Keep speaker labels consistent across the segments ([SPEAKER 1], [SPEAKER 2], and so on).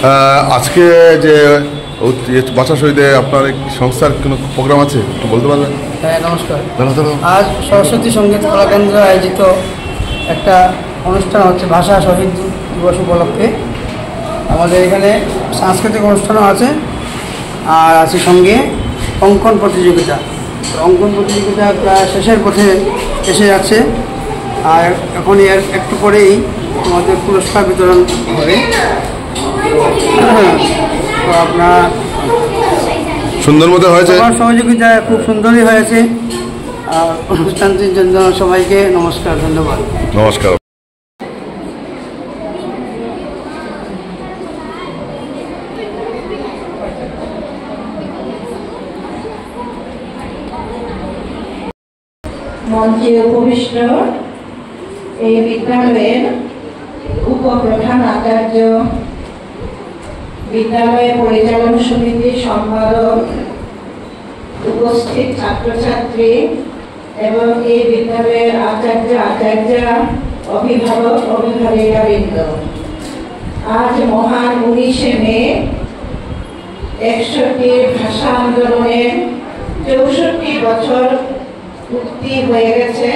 [SPEAKER 1] আজকে যে ভাষা শহীদে আপনার সংস্থার কোনো প্রোগ্রাম আছে একটু বলতে পারবেন?
[SPEAKER 2] হ্যাঁ, নমস্কার। আজ সরস্বতী সঙ্গীত কলা কেন্দ্র আয়োজিত একটা অনুষ্ঠান হচ্ছে ভাষা শহীদ দিবস উপলক্ষে। আমাদের এখানে সাংস্কৃতিক অনুষ্ঠানও আছে, আর আছে সঙ্গে অঙ্কন প্রতিযোগিতা। অঙ্কন প্রতিযোগিতা প্রায় শেষের পথে এসে যাচ্ছে, আর এখন এর একটু পরেই আমাদের পুরস্কার বিতরণ হবে। তো আপনার
[SPEAKER 1] সুন্দর মতো হয়েছে,
[SPEAKER 2] সহযোগিতা খুব সুন্দরই হয়েছে। আর অনুষ্ঠানটির জন্য সবাইকে নমস্কার, ধন্যবাদ।
[SPEAKER 1] নমস্কার।
[SPEAKER 3] মঞ্চে উপবিষ্ট এই বিদ্যালয়ের উপপ্রধান আচার্য, বিদ্যালয় পরিচালন সমিতির সম্পাদক, উপস্থিত ছাত্রছাত্রী এবং এই বিদ্যালয়ের আচার্য, অভিভাবক, অভিভাবিকাবৃন্দ, আজ মহান 19শে মে 61 ভাষা আন্দোলনের 64 বছর পূর্তি হয়ে গেছে।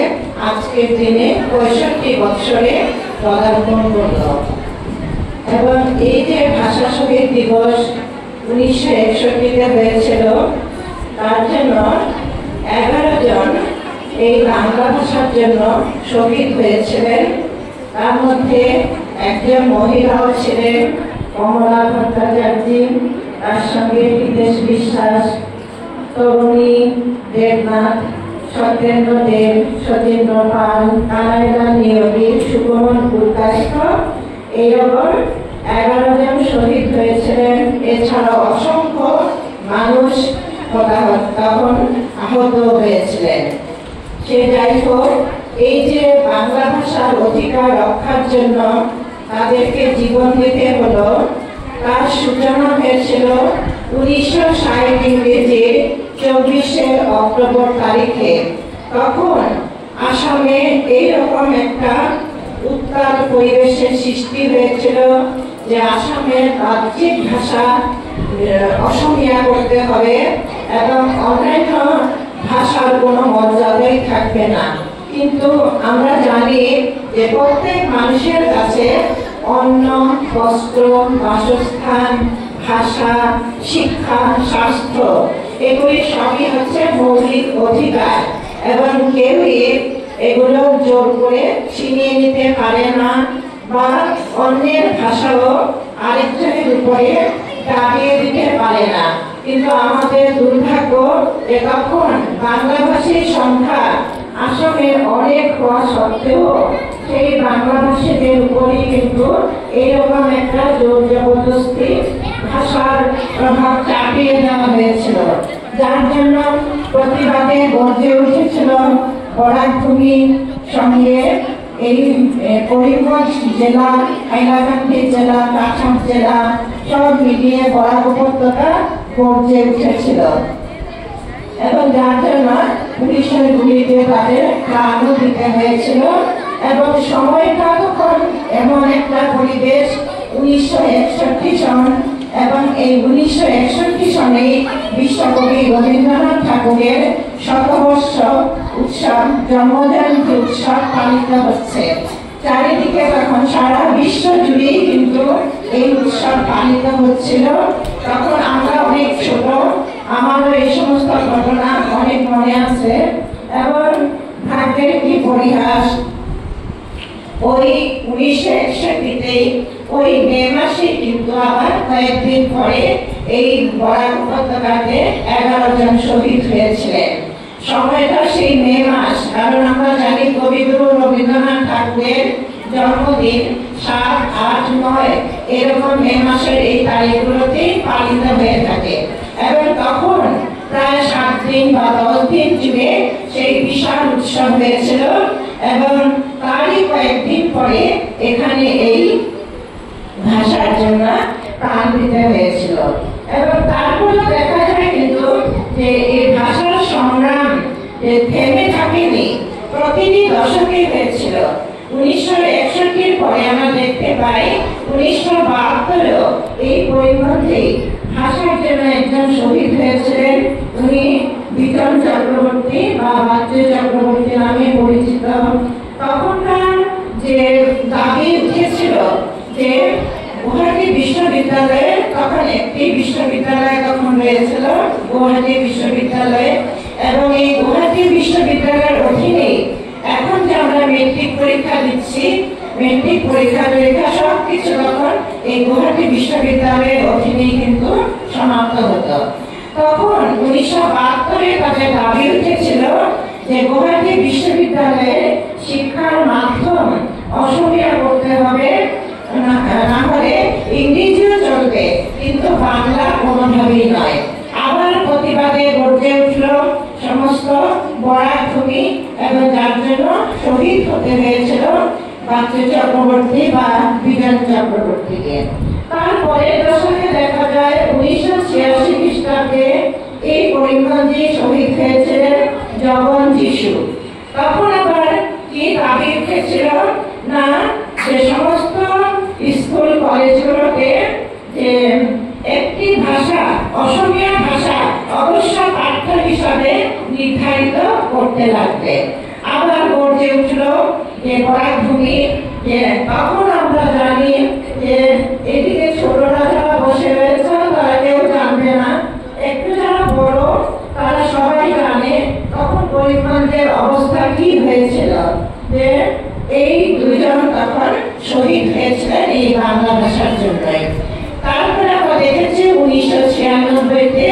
[SPEAKER 3] আজকের দিনে 65 বছরে পদার্পণ করল। এবং এই যে ভাষা শহীদ দিবস 1961-তে হয়েছিল, তার জন্য 11 জন এই বাংলা ভাষার জন্য শহীদ হয়েছিলেন। তার মধ্যে একজন মহিলাও ছিলেন, কমলা ভট্টাচার্য, তার সঙ্গে হিতেশ বিশ্বাস, তরুণী দেবনাথ, সত্যেন্দ্র দেব, সতীন্দ্র পাল, কানাইলাল নিয়োগী, সুকমল পুরকায়স্থ, এইরকম 11 জন শহীদ হয়েছিলেন। এছাড়াও অসংখ্য মানুষ তখন আহত হয়েছিলেন। সে যাই হোক, এই যে বাংলা ভাষার অধিকার রক্ষার জন্য তাদেরকে জীবন দিতে হলো, তার সূচনা হয়েছিল 1960 ইংরেজির 24শে অক্টোবর তারিখে। তখন আসামে এইরকম একটা উত্তাল পরিবেশের সৃষ্টি হয়েছিল যে আসামের রাজ্যিক ভাষা অসমীয়া করতে হবে এবং অন্যান্য ভাষার কোনো মর্যাদাই থাকবে না। কিন্তু আমরা জানি যে প্রত্যেক মানুষের কাছে অন্ন, বস্ত্র, বাসস্থান, ভাষা, শিক্ষা, স্বাস্থ্য, এগুলি সবই হচ্ছে মৌলিক অধিকার এবং কেউই এগুলো জোর করে ছিনিয়ে নিতে পারে না বা অন্যের ভাষাও আরেকজনের উপরে দাবিয়ে দিতে পারে না। কিন্তু আমাদের দুর্ভাগ্য যে তখন বাংলাভাষীর সংখ্যা আসামে অনেক হওয়া সত্ত্বেও সেই বাংলাভাষীদের উপরই কিন্তু এইরকম একটা জোর জবরদস্তি ভাষার প্রভাব চাপিয়ে দেওয়া হয়েছিল, যার জন্য প্রতিবাদে গর্জে উঠেছিল বরাকভূমি সঙ্গে এই করিমগঞ্জ জেলা, হাইলাকান্দি জেলা, কাছাড় জেলা সব মিলিয়ে বরাক উপত্যকা গর্জে উঠেছিল। এবং যার জন্য পুলিশের গুলিতে তাদের প্রাণও দিতে হয়েছিল। এবং সময়টা তখন এমন একটা পরিবেশ, 1961 সন, এবং এই 1961 সনে বিশ্বকবি রবীন্দ্রনাথ ঠাকুরের শতবর্ষ উৎসব, জন্মজয়ন্তী উৎসব পালিত হচ্ছে। চারিদিকে তখন সারা বিশ্ব জুড়েই কিন্তু এই উৎসব পালিত হচ্ছিল। তখন আমরা অনেক ছোট, আমারও এই সমস্ত ঘটনা অনেক মনে আছে। এবং ভাগ্যের কি পরিহাস, ওই 1961-তেই ওই মে মাসে কিন্তু আবার কয়েকদিন পরে এই বরাক উপত্যকাতে 11 জন শহীদ হয়েছিলেন। সময়টা সেই মে মাস, কারণ আমরা জানি কবিগুরু রবীন্দ্রনাথ ঠাকুরের জন্মদিন 7, 8, 9 এরকম মে মাসের এই তারিখগুলোতেই পালিত হয়ে থাকে। এবং তখন প্রায় 7 দিন বা 10 দিন জুড়ে সেই বিশাল উৎসব হয়েছিল। এবং তারই কয়েকদিন পরে এখানে এই ভাষার জন্য প্রাণ দিতে হয়েছিল। এবং তারপরে দেখা যায় কিন্তু যে এই ভাষার সংগ্রাম থেমে থাকেনি, প্রতিটি দশকে হয়েছিল। 1961 পরে আমরা দেখতে পাই 1972 এই পরিবর্তে ভাষার জন্য একজন শহীদ হয়েছিলেন। উনি বিজন চক্রবর্তী বা বাচ্চু চক্রবর্তী নামে পরিচিত। তখনকার যে দাবি উঠেছিল যে গুয়াহাটি বিশ্ববিদ্যালয়ে, তখন একটি বিশ্ববিদ্যালয় তখন রয়েছিল গুয়াহাটি বিশ্ববিদ্যালয়, এবং এই গুয়াহাটি বিশ্ববিদ্যালয়ের অধীনে এখন যে আমরা মেট্রিক পরীক্ষা দিচ্ছি, মেট্রিক পরীক্ষা সবকিছু তখন এই গুয়াহাটি বিশ্ববিদ্যালয়ের অধীনেই কিন্তু সমাপ্ত হতো। তখন 1972 তাদের দাবি উঠেছিল যে গুয়াহাটি বিশ্ববিদ্যালয়ে শিক্ষার মাধ্যম অসমীয়া করতে হবে, না হলে ইংরেজিও চলবে, কিন্তু বাংলা কোনোভাবেই নয়। আবার প্রতিবাদে গর্জে উঠল সমস্ত বরাক ভূমি, এবং যার জন্য শহীদ হতে হয়েছিল বাচ্চু চক্রবর্তী বা বিজন চক্রবর্তীকে। তারপরের দশকে দেখা যায় 1986 খ্রিস্টাব্দে এই করিমগঞ্জে শহীদ হয়েছিলেন জগন যিশু। তখন আবার কি দাবি উঠেছিল না, যে সমস্ত স্কুল কলেজগুলোতে যে একটি ভাষা, অসমীয়া ভাষা অবশ্য পাঠ্য হিসাবে নির্ধারিত করতে লাগবে। আবার গর্জে উঠল যে বরাক ভূমি, যে তখন আমরা জানি যে এদিকে ছোটরা যারা বসে রয়েছে তারা কেউ জানবে না, একটু যারা বড় তারা সবাই জানে তখন করিমগঞ্জের অবস্থা কি হয়েছিল, যে এই দুজন তখন শহীদ হয়েছিলেন এই বাংলা ভাষার জন্যই। তারপরে আমরা দেখেছি 1996-তে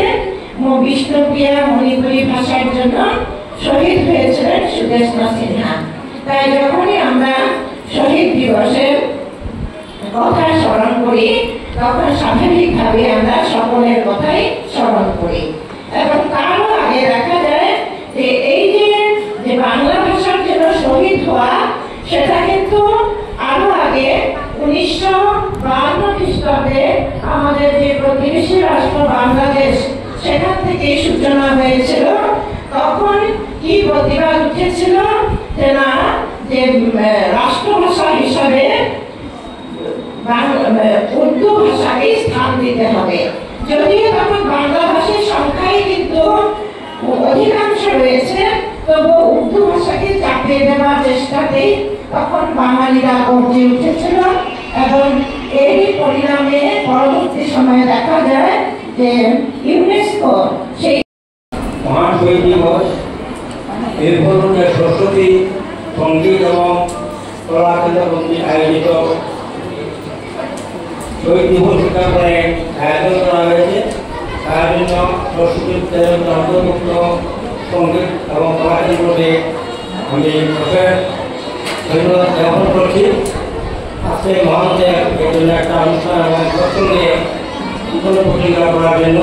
[SPEAKER 3] বিষ্ণুপ্রিয়া মণিপুরী ভাষার জন্য শহীদ হয়েছিলেন সুদেষ্ণা সিনহা। তাই যখনই আমরা শহীদ দিবসের কথা স্মরণ করি তখন স্বাভাবিকভাবে আমরা সকলের কথাই স্মরণ করি। এবং তারও আগে দেখা যায় যে এই যে বাংলা ভাষার জন্য শহীদ হওয়া, সেটা কিন্তু আরো আগে 1952 খ্রিস্টাব্দে আমাদের যে প্রতিবেশী রাষ্ট্র বাংলাদেশ, সেখান থেকে সূচনা হয়েছিল। তখন কি প্রতিবাদ উঠেছিল যে না, যে রাষ্ট্রভাষা হিসাবে উর্দু ভাষাকে স্থান দিতে হবে। যদিও তখন বাংলা ভাষার সংখ্যাই কিন্তু অধিকাংশ রয়েছে, তবু উর্দু ভাষাকে চাপিয়ে দেওয়ার চেষ্টাতেই তখন বাঙালিরা গর্জে উঠেছিল। এবং এই পরিণামে পরবর্তী সময়ে দেখা যায় যে ইউনেস্কো সেই
[SPEAKER 4] মহান শহীদ দিবস এর পূর্বে সরস্বতী সঙ্গীত এবং কলা কেন্দ্র কর্তৃক আয়োজিত শহীদ দিবস উদযাপনে আয়োজন করা হয়েছে। তার জন্য সরস্বতী বিদ্যালয়ের অন্তর্ভুক্ত সঙ্গীত এবং কলা কেন্দ্রকে আমি ধন্যবাদ জ্ঞাপন করছি। আজকে মহানদের এই জন্য একটা অনুষ্ঠান এবং প্রসঙ্গে প্রতিক্রিয়া করার জন্য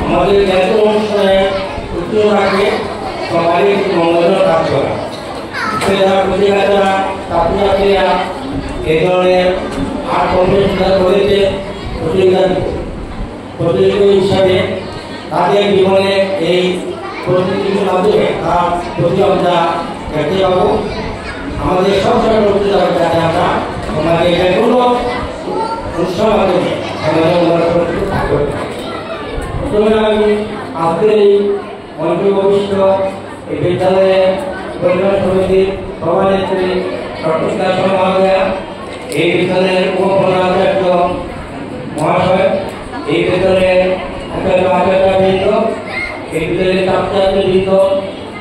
[SPEAKER 4] আমাদের জাতীয় অনুষ্ঠানে উত্তর রাখে সবাই মঙ্গল কাজ করা। যারা প্রতিকারা ছাত্রছাত্রীরা এই ধরনের আর্ট কম্পিটিশন করেছে প্রতিযোগী হিসাবে তাদের জীবনে এই প্রতিযোগিতার মাধ্যমে তার প্রতি আমরা দেখতে পাবো। আমাদের সবসময় প্রতিযোগিতা যাতে আমরা আমাদের যে কোনো অনুষ্ঠানের মাধ্যমে প্রথমে আমি আজকের এই মন্ত্রী এই বিদ্যালয়ে পরিবার সমিতির সভানেত্রী ডক্টর মহাশয়া, এই বিদ্যালয়ের উপপ্রধানাচার্য মহাশয়, এই বিদ্যালয়ের আচার্যবৃন্দ, এই বিদ্যালয়ের ছাত্রছাত্রীবৃন্দ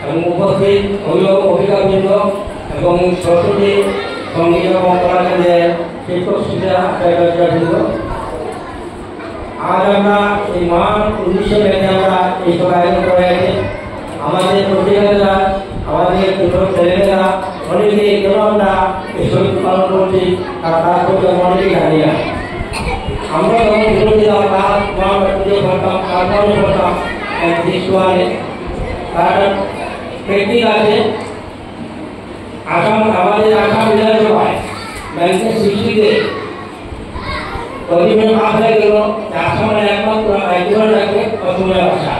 [SPEAKER 4] এবং উপস্থিত অভিভাবকবৃন্দ এবং সরস্বতী সঙ্গীত এবং কলা কেন্দ্রের শিক্ষক শিক্ষিকা আচার্যবৃন্দ, আজ আমরা এই মহান 19 মেতে আমরা এইসব আয়োজন করে আছি। আমাদের প্রতিযোগিতা, আমাদের ছোট ছেলেমেয়েরা অনেকে কেন আমরা এই শহীদ পালন করছি আর তার প্রতি অনেকেই জানি না। আমরা যখন ছোট ছিলাম তার পুজো করতাম, তারপরে করতাম দৃশ্যমানে তার টেকনিক আছে। আমাদের আসাম বিধানসভায় 1960-তে অধিবেশন পাস হয়ে গেল আসামের একমাত্র একজন রাখবে অসমীয়া ভাষা।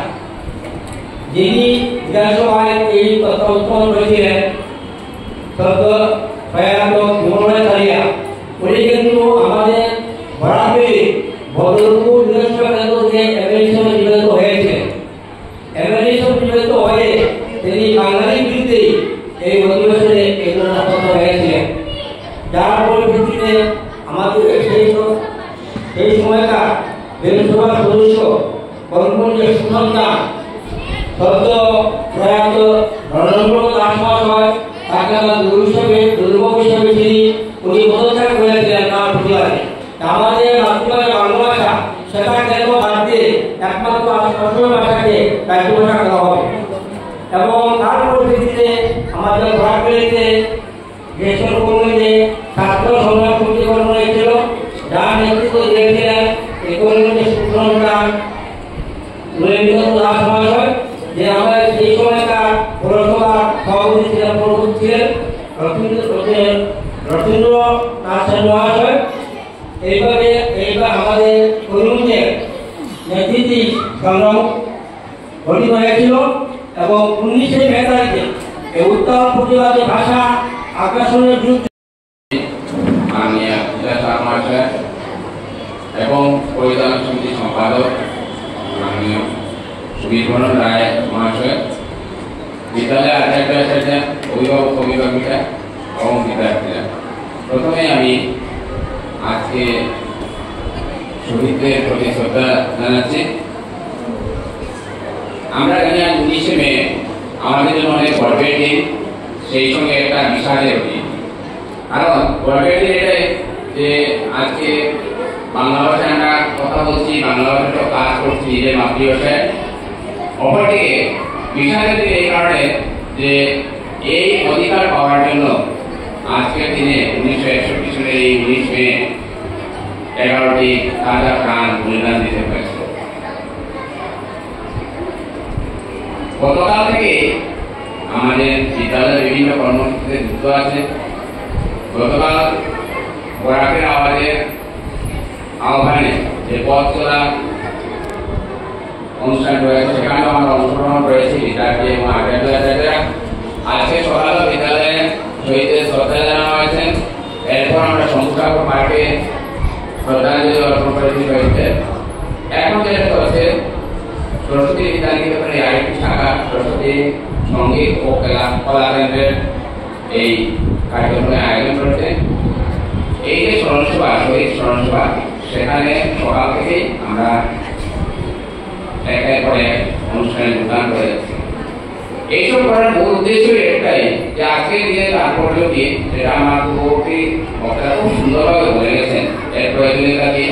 [SPEAKER 4] যিনি বিধানসভায় এই কথা উত্থাপন করেছিলেন প্রয়াত হিমলয় কালিয়া উনি কিন্তু আমাদের ভরাবে বদরপুর বিধানসভা কেন্দ্র যে এমএলএ হিসেবে নির্বাচিত হয়েছে। এমএলএ হিসেবে নির্বাচিত হয়ে তিনি বাঙালির বিরুদ্ধে এই অধিবেশনে এই ধরনের আহত হয়েছিলেন, যার পরিপ্রেক্ষিতে আমাদের সেই সময়কার বিধানসভার সদস্য কর্মকর্তা সুসন্তান সদ্য প্রয়াত রণেন্দ্র দাস মহাশয় তাকে দুর্ভোগ হিসেবে উনি পদত্যাগ করেছিলেন তার প্রতিবাদে। আমাদের মাতৃভাষা বাংলা ভাষা সেটা কেন বাদ দিয়ে একমাত্র অসমীয়া ভাষাকে রাজ্যভাষা করা হবে এবং তার পরিপ্রেক্ষিতে আমাদের ঘোরাফেরিতে যেসব কর্মীতে ছাত্র সংগ্রাম সমিতি গঠন হয়েছিল, যার নেতৃত্ব দিয়েছিলেন এই কর্মীদের সুসন্তান রবীন্দ্র দাস মহাশয়, যে আমাদের সেই সময়কার পৌরসভার সভাপতি ছিলেন প্রভু ছিলেন রথীন্দ্রনাথ সেন মহাশয়। এইভাবে আমাদের কর্মীদের নেতৃত্বে সংগ্রাম গঠিত হয়েছিল এবং 19শে মে তারিখে এই উত্তম প্রতিবাদী ভাষা আগ্রাসনের বিরুদ্ধে
[SPEAKER 5] মাননীয় মহাশয় এবং পরিচালনা সমিতির সম্পাদক মাননীয় বীরবরণ রায় মহাশয়, বিদ্যালয়ের আচার্য অভিভাবক অভিভাবিকা এবং বিদ্যার্থীরা, প্রথমে আমি আজকে শহীদদের প্রতি শ্রদ্ধা জানাচ্ছি। আমরা জানি আজ 19শে মে আমাদের জন্য অনেক গর্বের দিন, সেই সঙ্গে একটা বিষাদের দিন। কারণ গর্বের দিন এটাই যে আজকে বাংলা ভাষায় আমরা কথা বলছি, বাংলা ভাষাটা কাজ করছি নিজের মাতৃভাষায়। অপরদিকে বিষাদের দিন এই কারণে যে এই অধিকার পাওয়ার জন্য আজকের দিনে 1961 সালের এই 19 মে 11টি তাজা প্রাণ বলিদান দিতে হয়েছে। গতকাল থেকে আমাদের বিদ্যালয়ের বিভিন্ন কর্মসূচিতে যুক্ত আছে। গতকাল বরাকের আওয়াজের আহ্বানে যে পথ চলা অনুষ্ঠান রয়েছে সেখানেও আমরা অংশগ্রহণ করেছি বিদ্যার্থী এবং আচার্যরা। আজকে সকালে বিদ্যালয়ে শহীদদের শ্রদ্ধা জানানো হয়েছে। এরপর আমরা শঙ্কুঠাকুর পার্কে শ্রদ্ধাঞ্জলি অর্পণ করেছি শহীদদের। এখন যেটা হচ্ছে সরস্বতী বিদ্যানিকেতনের আরেকটি শাখা সরস্বতী সঙ্গীত ও কলা কেন্দ্রের এই কার্যক্রমের আয়োজন করেছে। এই যে স্মরণসভা, শহীদ স্মরণসভা, সেখানে সকাল থেকেই আমরা একের পর এক অনুষ্ঠানে যোগদান করে যাচ্ছি। এইসব করার মূল উদ্দেশ্য একটাই যে আজকের দিনে তাৎপর্য কি, যেটা আমার পূর্ববর্তী বক্তারা খুব সুন্দরভাবে বলে গেছেন, এর প্রয়োজনীয়তা কি,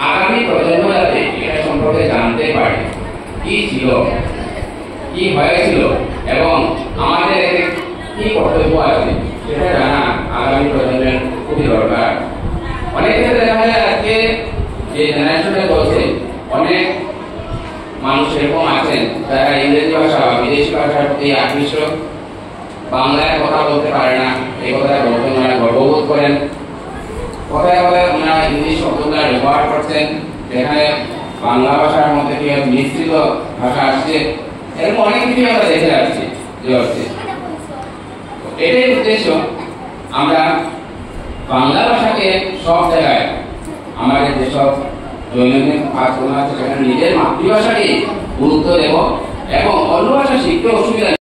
[SPEAKER 5] আগামী প্রজন্ম যাতে এটা সম্পর্কে জানতে পারে কি ছিল, কি হয়েছিল এবং আমাদের কি কর্তব্য আছে সেটা জানা আগামী প্রজন্মের খুবই দরকার। অনেক ক্ষেত্রে দেখা যায় আজকে যে জেনারেশনে চলছে অনেক মানুষ এরকম আছেন যারা ইংরেজি ভাষা বা বিদেশি ভাষার প্রতি আকৃষ্ট, বাংলায় কথা বলতে পারে না, এই কথায় বলতে ওনারা গর্ববোধ করেন। কথায় কথায় ওনারা ইংলিশ শব্দগুলো ব্যবহার করছেন, যেখানে বাংলা ভাষার মধ্যে কি মিশ্রিত ভাষা আসছে, এরকম অনেক কিছু আমরা দেখে আসছি যে হচ্ছে। এটাই উদ্দেশ্য, আমরা বাংলা ভাষাকে সব জায়গায় আমাদের যেসব দৈনন্দিন কাজগুলো আছে সেখানে নিজের মাতৃভাষাকে গুরুত্ব দেব এবং অন্য ভাষা শিখতে অসুবিধা নেই।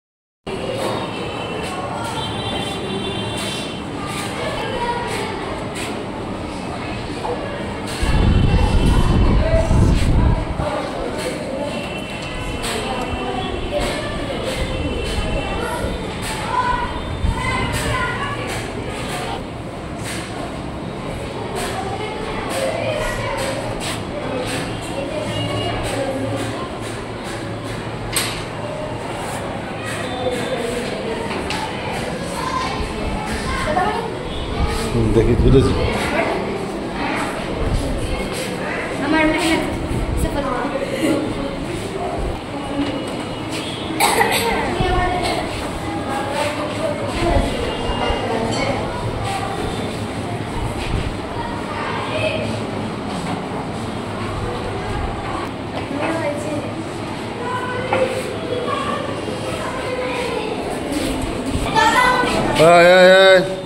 [SPEAKER 1] দেখি বুঝেছি।
[SPEAKER 6] আমার মেহনত সফল হওয়া।
[SPEAKER 1] আয় আয় আয়